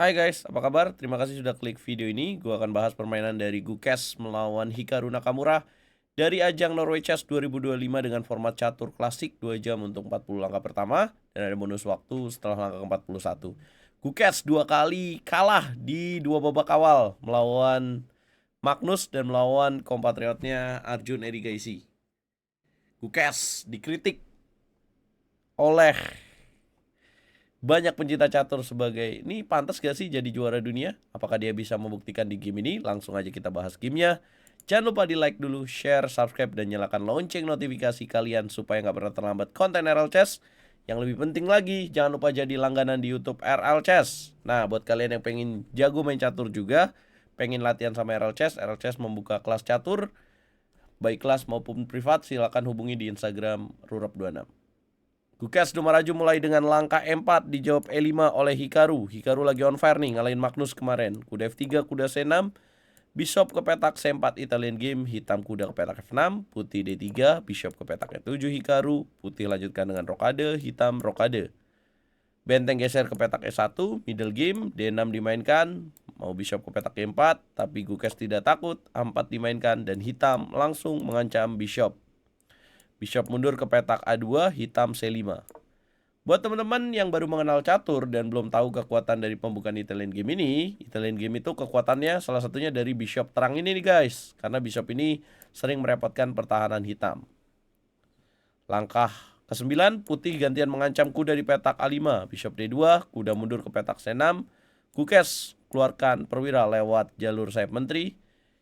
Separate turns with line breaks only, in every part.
Hai guys, apa kabar? Terima kasih sudah klik video ini. Gua akan bahas permainan dari Gukes melawan Hikaru Nakamura dari ajang Norway Chess 2025 dengan format catur klasik 2 jam untuk 40 langkah pertama dan ada bonus waktu setelah langkah ke-41. Gukes dua kali kalah di dua babak awal melawan Magnus dan melawan kompatriotnya Arjun Erigaisi. Gukes dikritik oleh banyak pencinta catur sebagai ini pantas gak sih jadi juara dunia? Apakah dia bisa membuktikan di game ini? Langsung aja kita bahas gamenya. Jangan lupa di like dulu, share, subscribe, dan nyalakan lonceng notifikasi kalian supaya nggak pernah terlambat konten RL Chess. Yang lebih penting lagi, jangan lupa jadi langganan di YouTube RL Chess. Nah, buat kalian yang pengen jago main catur juga, pengen latihan sama RL Chess membuka kelas catur, baik kelas maupun privat, silakan hubungi di Instagram Rurap26. Gukes Dumaraju mulai dengan langkah E4 dijawab E5 oleh Hikaru. Hikaru lagi on fire nih ngalahin Magnus kemarin. Kuda F3, kuda C6, Bishop ke petak C4 Italian game, hitam kuda ke petak F6, putih D3, Bishop ke petak E7 Hikaru, putih lanjutkan dengan rokade, hitam rokade. Benteng geser ke petak E1, middle game, D6 dimainkan, mau Bishop ke petak E4, tapi Gukes tidak takut, A4 dimainkan dan hitam langsung mengancam Bishop. Bishop mundur ke petak A2, hitam C5. Buat teman-teman yang baru mengenal catur dan belum tahu kekuatan dari pembukaan Italian game ini, Italian game itu kekuatannya salah satunya dari Bishop terang ini nih guys. Karena Bishop ini sering merepotkan pertahanan hitam. Langkah ke-9, putih gantian mengancam kuda di petak A5, Bishop D2, kuda mundur ke petak C6, Gukes keluarkan perwira lewat jalur sayap menteri,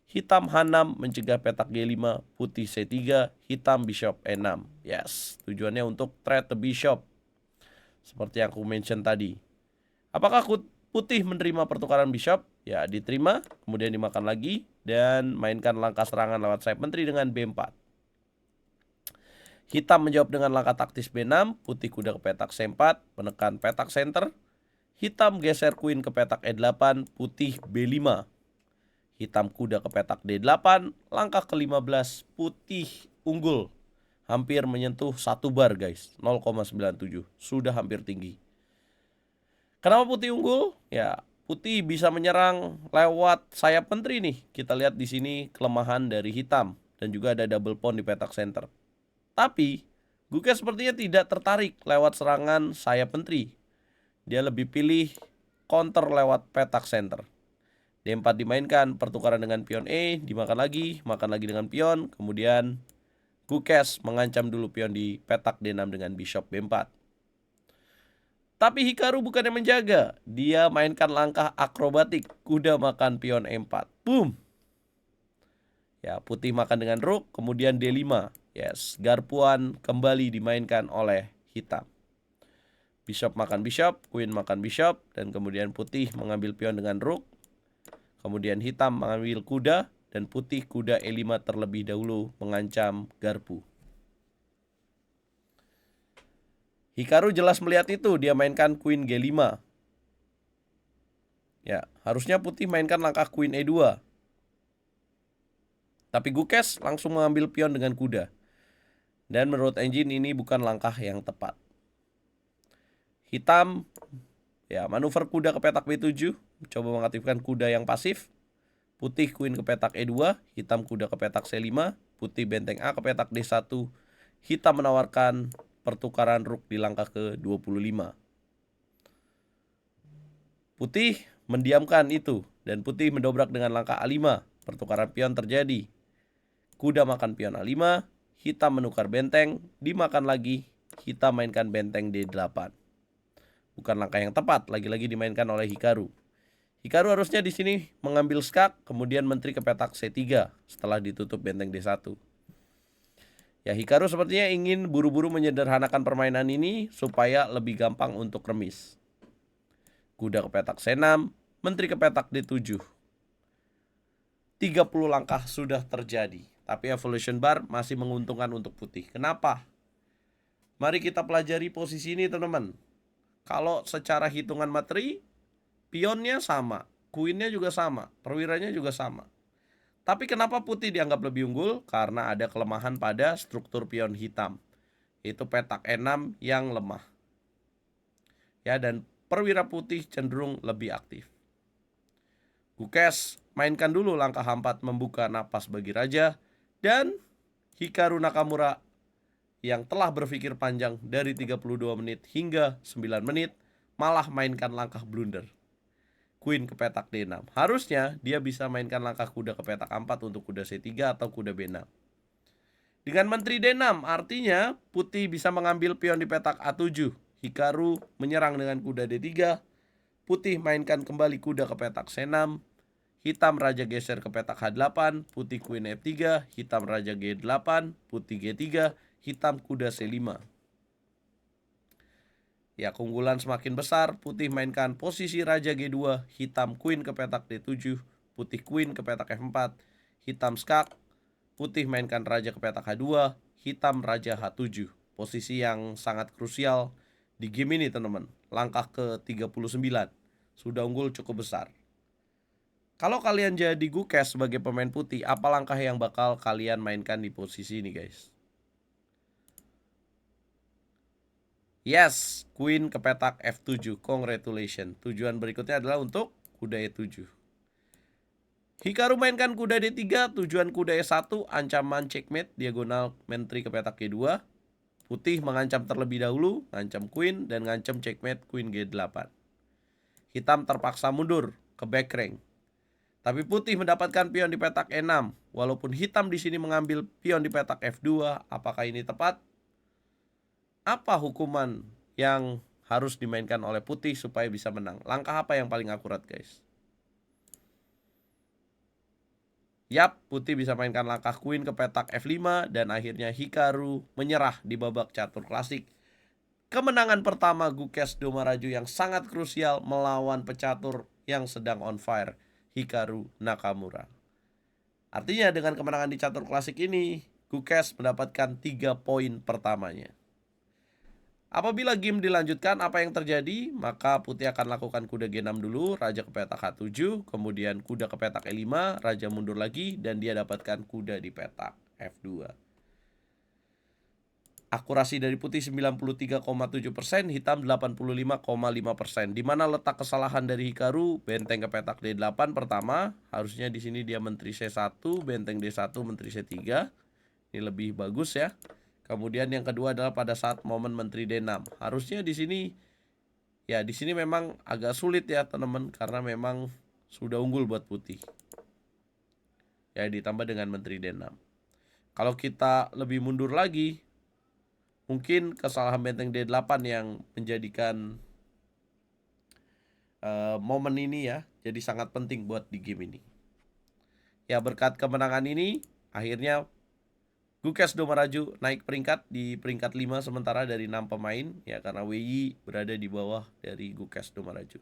hitam H6 mencegah petak G5, putih C3, hitam Bishop E6. Yes, tujuannya untuk threat the Bishop. Seperti yang aku mention tadi. Apakah putih menerima pertukaran Bishop? Ya, diterima, kemudian dimakan lagi, dan mainkan langkah serangan lewat sayap menteri dengan B4. Hitam menjawab dengan langkah taktis B6, putih kuda ke petak C4, menekan petak center. Hitam geser queen ke petak E8, putih B5. Hitam kuda ke petak D8, langkah ke-15, putih unggul. Hampir menyentuh 1 bar guys, 0,97, sudah hampir tinggi. Kenapa putih unggul? Ya, putih bisa menyerang lewat sayap menteri nih. Kita lihat di sini kelemahan dari hitam dan juga ada double pawn di petak center. Tapi Gukes sepertinya tidak tertarik lewat serangan sayap menteri. Dia lebih pilih counter lewat petak center. D4 dimainkan, pertukaran dengan pion E, dimakan lagi, makan lagi dengan pion, kemudian Gukes mengancam dulu pion di petak D6 dengan Bishop B4. Tapi Hikaru bukannya menjaga, dia mainkan langkah akrobatik, kuda makan pion E4. Boom. Ya, putih makan dengan rook, kemudian D5. Yes, garpuan kembali dimainkan oleh hitam. Bishop makan bishop, queen makan bishop, dan kemudian putih mengambil pion dengan rook. Kemudian hitam mengambil kuda, dan putih kuda E5 terlebih dahulu mengancam garpu. Hikaru jelas melihat itu, dia mainkan queen G5. Ya, harusnya putih mainkan langkah queen E2. Tapi Gukes langsung mengambil pion dengan kuda. Dan menurut engine ini bukan langkah yang tepat. Hitam, ya manuver kuda ke petak B7, coba mengaktifkan kuda yang pasif. Putih queen ke petak E2, hitam kuda ke petak C5, putih benteng A ke petak D1. Hitam menawarkan pertukaran rook di langkah ke-25. Putih mendiamkan itu dan putih mendobrak dengan langkah A5. Pertukaran pion terjadi. Kuda makan pion A5, hitam menukar benteng, dimakan lagi, hitam mainkan benteng D8. Bukan langkah yang tepat, lagi-lagi dimainkan oleh Hikaru. Hikaru harusnya di sini mengambil skak, kemudian menteri ke petak C3 setelah ditutup benteng D1. Ya, Hikaru sepertinya ingin buru-buru menyederhanakan permainan ini supaya lebih gampang untuk remis. Kuda ke petak C6, menteri ke petak D7. 30 langkah sudah terjadi, tapi evolution bar masih menguntungkan untuk putih. Kenapa? Mari kita pelajari posisi ini teman-teman. Kalau secara hitungan materi, pionnya sama, queennya juga sama, perwiranya juga sama. Tapi kenapa putih dianggap lebih unggul? Karena ada kelemahan pada struktur pion hitam, yaitu petak E6 yang lemah. Ya, dan perwira putih cenderung lebih aktif. Gukes mainkan dulu langkah 4 membuka napas bagi raja, dan Hikaru Nakamura yang telah berpikir panjang dari 32 menit hingga 9 menit malah mainkan langkah blunder. Queen ke petak D6. Harusnya dia bisa mainkan langkah kuda ke petak 4 untuk kuda C3 atau kuda B6. Dengan menteri D6, artinya putih bisa mengambil pion di petak A7. Hikaru menyerang dengan kuda D3. Putih mainkan kembali kuda ke petak C6. Hitam raja geser ke petak H8. Putih Queen F3. Hitam raja G8. Putih G3. Hitam kuda C5. Ya, keunggulan semakin besar. Putih mainkan posisi raja G2, hitam queen ke petak D7, putih queen ke petak F4, hitam skak, putih mainkan raja ke petak H2, hitam raja H7. Posisi yang sangat krusial di game ini, teman-teman. Langkah ke-39. Sudah unggul cukup besar. Kalau kalian jadi Gukes sebagai pemain putih, apa langkah yang bakal kalian mainkan di posisi ini, guys? Yes, Queen ke petak F7. Congratulations. Tujuan berikutnya adalah untuk kuda E7. Hikaru mainkan kuda D3. Tujuan kuda E1, ancaman checkmate, diagonal menteri ke petak G2. Putih mengancam terlebih dahulu, ngancam Queen, dan ngancam checkmate Queen G8. Hitam terpaksa mundur ke back rank. Tapi putih mendapatkan pion di petak E6. Walaupun hitam di sini mengambil pion di petak F2, apakah ini tepat? Apa hukuman yang harus dimainkan oleh putih supaya bisa menang? Langkah apa yang paling akurat, guys? Yap, putih bisa mainkan langkah queen ke petak F5 dan akhirnya Hikaru menyerah di babak catur klasik. Kemenangan pertama Gukes Domaraju yang sangat krusial melawan pecatur yang sedang on fire, Hikaru Nakamura. Artinya dengan kemenangan di catur klasik ini, Gukes mendapatkan 3 poin pertamanya. Apabila game dilanjutkan, apa yang terjadi? Maka putih akan lakukan kuda G6 dulu, raja ke petak H7, kemudian kuda ke petak E5, raja mundur lagi, dan dia dapatkan kuda di petak F2. Akurasi dari putih 93,7%, hitam 85,5%. Di mana letak kesalahan dari Hikaru? Benteng ke petak D8 pertama, harusnya di sini dia menteri C1, benteng D1, menteri C3. Ini lebih bagus ya. Kemudian yang kedua adalah pada saat momen menteri D6. Harusnya di sini memang agak sulit ya, teman-teman, karena memang sudah unggul buat putih. Ya, ditambah dengan menteri D6. Kalau kita lebih mundur lagi, mungkin kesalahan benteng D8 yang menjadikan momen ini ya jadi sangat penting buat di game ini. Ya, berkat kemenangan ini akhirnya Gukes Domaraju naik peringkat di peringkat 5 sementara dari 6 pemain ya, karena WI berada di bawah dari Gukes Domaraju.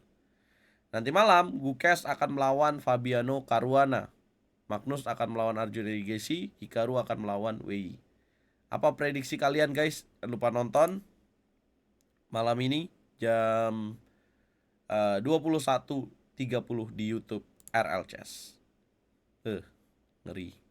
Nanti malam Gukes akan melawan Fabiano Caruana, Magnus akan melawan Arjuna Rigesi, Hikaru akan melawan WI. Apa prediksi kalian, guys? Jangan lupa nonton malam ini jam 21.30 di YouTube RL Chess. Ngeri.